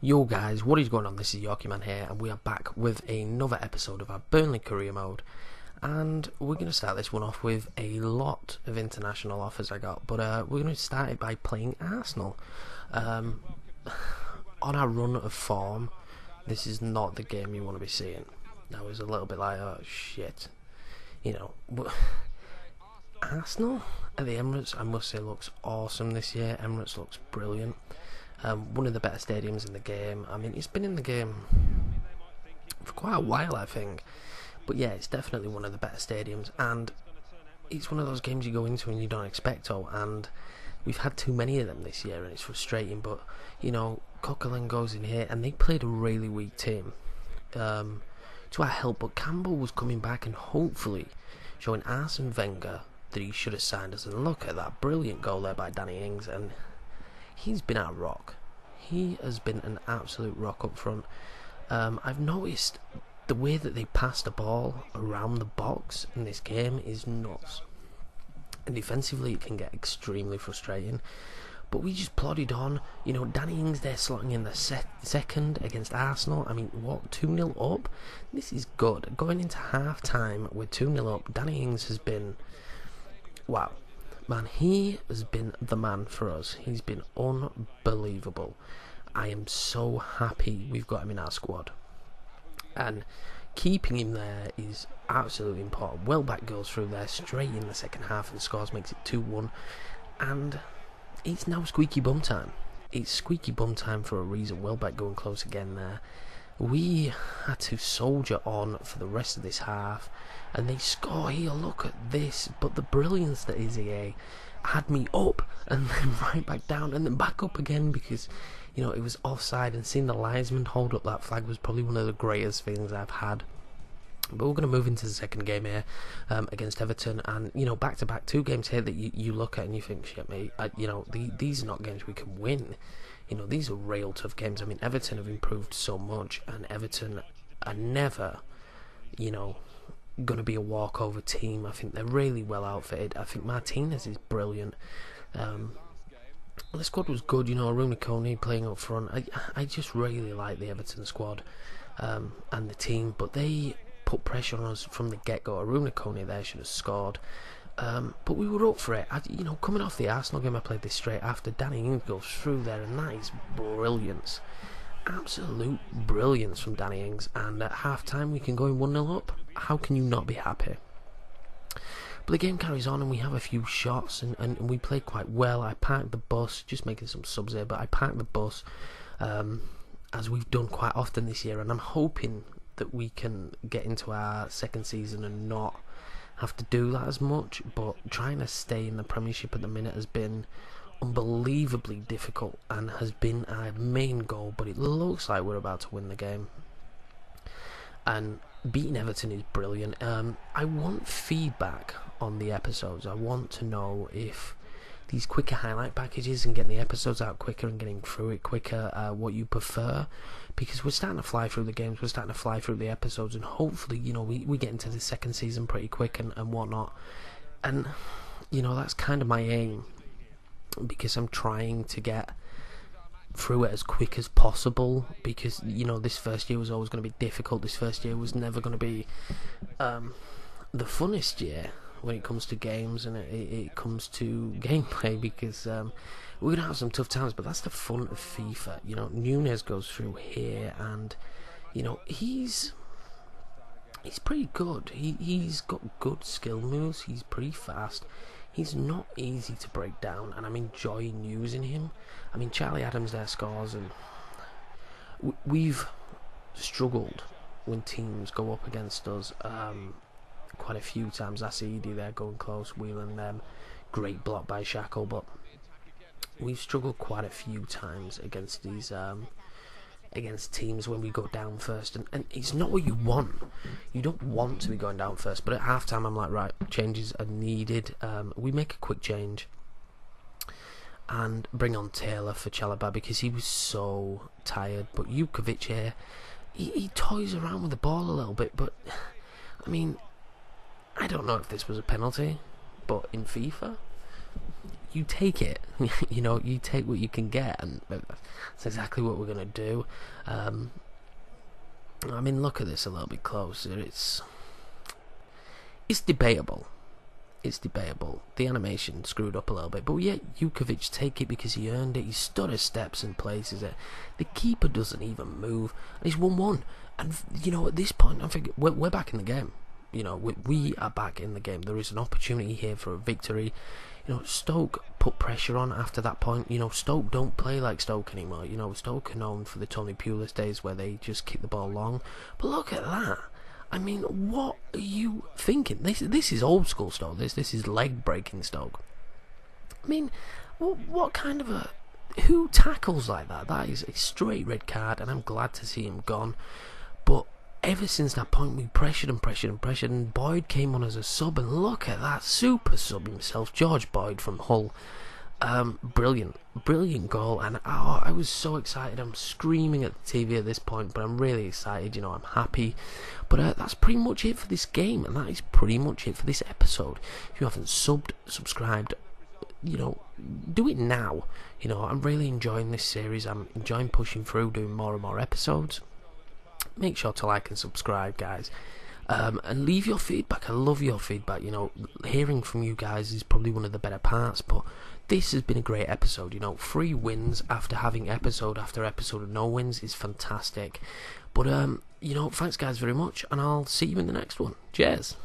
Yo guys, what is going on? This is Yorkie Man here, and we are back with another episode of our Burnley career mode. And we're going to start this one off with a lot of international offers I got, but we're going to start it by playing Arsenal. On our run of form, this is not the game you want to be seeing. I was a little bit like, oh shit, but Arsenal at the Emirates, I must say, looks awesome this year. Emirates looks brilliant. One of the better stadiums in the game. I mean, it's been in the game for quite a while, I think. But yeah, it's definitely one of the better stadiums. And it's one of those games you go into and you don't expect to. And we've had too many of them this year and it's frustrating. But, Coquelin goes in here and they played a really weak team. To our help, but Campbell was coming back and hopefully showing Arsene Wenger that he should have signed us. And look at that brilliant goal there by Danny Ings. And he's been our rock. He has been an absolute rock up front. I've noticed the way that they pass the ball around the box in this game is nuts. And defensively it can get extremely frustrating. But we just plodded on. Danny Ings there slotting in the second against Arsenal. I mean, what, 2-0 up? This is good. Going into half-time with 2-0 up, Danny Ings has been... wow. Man, he has been the man for us. He's been unbelievable. I am so happy we've got him in our squad. And keeping him there is absolutely important. Welbeck goes through there straight in the second half and scores, makes it 2-1. And it's now squeaky bum time. It's squeaky bum time for a reason. Welbeck going close again there. We had to soldier on for the rest of this half, and they score here. Look at this. But the brilliance that is EA had me up and then right back down and then back up again because, it was offside, and seeing the linesman hold up that flag was probably one of the greatest feelings I've had. But we're going to move into the second game here against Everton, and back-to-back 2 games here that you look at and you think, shit mate, these are not games we can win. These are real tough games. I mean, Everton have improved so much, and Everton are never, going to be a walkover team. I think they're really well outfitted. I think Martinez is brilliant. The squad was good, Rooney Coney playing up front. I just really like the Everton squad and the team, but they put pressure on us from the get-go. Rooney Coney there should have scored. But we were up for it. Coming off the Arsenal game, I played this straight after. Danny Ings goes through there, and that is brilliance. Absolute brilliance from Danny Ings. And at half-time, we can go in 1-0 up. How can you not be happy? But the game carries on, and we have a few shots, and we played quite well. I parked the bus, just making some subs here, but I parked the bus, as we've done quite often this year, and I'm hoping that we can get into our second season and not have to do that as much. But trying to stay in the Premiership at the minute has been unbelievably difficult and has been our main goal, but it looks like we're about to win the game. And beating Everton is brilliant. I want feedback on the episodes. I want to know if these quicker highlight packages and getting the episodes out quicker and getting through it quicker, what you prefer, because we're starting to fly through the games, we're starting to fly through the episodes, and hopefully we get into the second season pretty quick and whatnot. And that's kind of my aim, because I'm trying to get through it as quick as possible, because this first year was always going to be difficult. This first year was never going to be the funnest year when it comes to games and it comes to gameplay, because we're going to have some tough times, but that's the fun of FIFA. Nunez goes through here, and he's pretty good. He's got good skill moves. He's pretty fast. He's not easy to break down, and I'm enjoying using him. I mean, Charlie Adams there scores, and we've struggled when teams go up against us quite a few times. Asidi there going close, wheeling them. Great block by Shackle, but we've struggled quite a few times against these against teams when we go down first, and it's not what you want. You don't want to be going down first, but at half time I'm like, right, changes are needed. We make a quick change and bring on Taylor for Chalobah because he was so tired. But Jukovic here, he toys around with the ball a little bit, but I mean, I don't know if this was a penalty, but in FIFA you take it. You take what you can get, and that's exactly what we're gonna do. I mean, look at this a little bit closer. It's debatable. It's debatable. The animation screwed up a little bit, but yet Jukovic take it because he earned it. He stood his steps and places it. The keeper doesn't even move, and he's 1-1. And at this point, I think we're back in the game. We are back in the game. There is an opportunity here for a victory. Stoke put pressure on after that point. Stoke don't play like Stoke anymore. Stoke are known for the Tony Pulis days where they just kick the ball long. But look at that. I mean, what are you thinking? This is old school Stoke. This is leg breaking Stoke. I mean, what kind of who tackles like that? That is a straight red card, and I'm glad to see him gone. But ever since that point, we pressured and Boyd came on as a sub, and look at that super sub himself, George Boyd from Hull. Brilliant goal, and I was so excited. I'm screaming at the TV at this point, but I'm really excited. I'm happy. But that's pretty much it for this game, and that is pretty much it for this episode. If you haven't subscribed, do it now. I'm really enjoying this series. I'm enjoying pushing through, doing more and more episodes. Make sure to like and subscribe, guys. And leave your feedback. I love your feedback. Hearing from you guys is probably one of the better parts, but this has been a great episode. 3 wins after having episode after episode of no wins is fantastic. But thanks guys very much, and I'll see you in the next one. Cheers.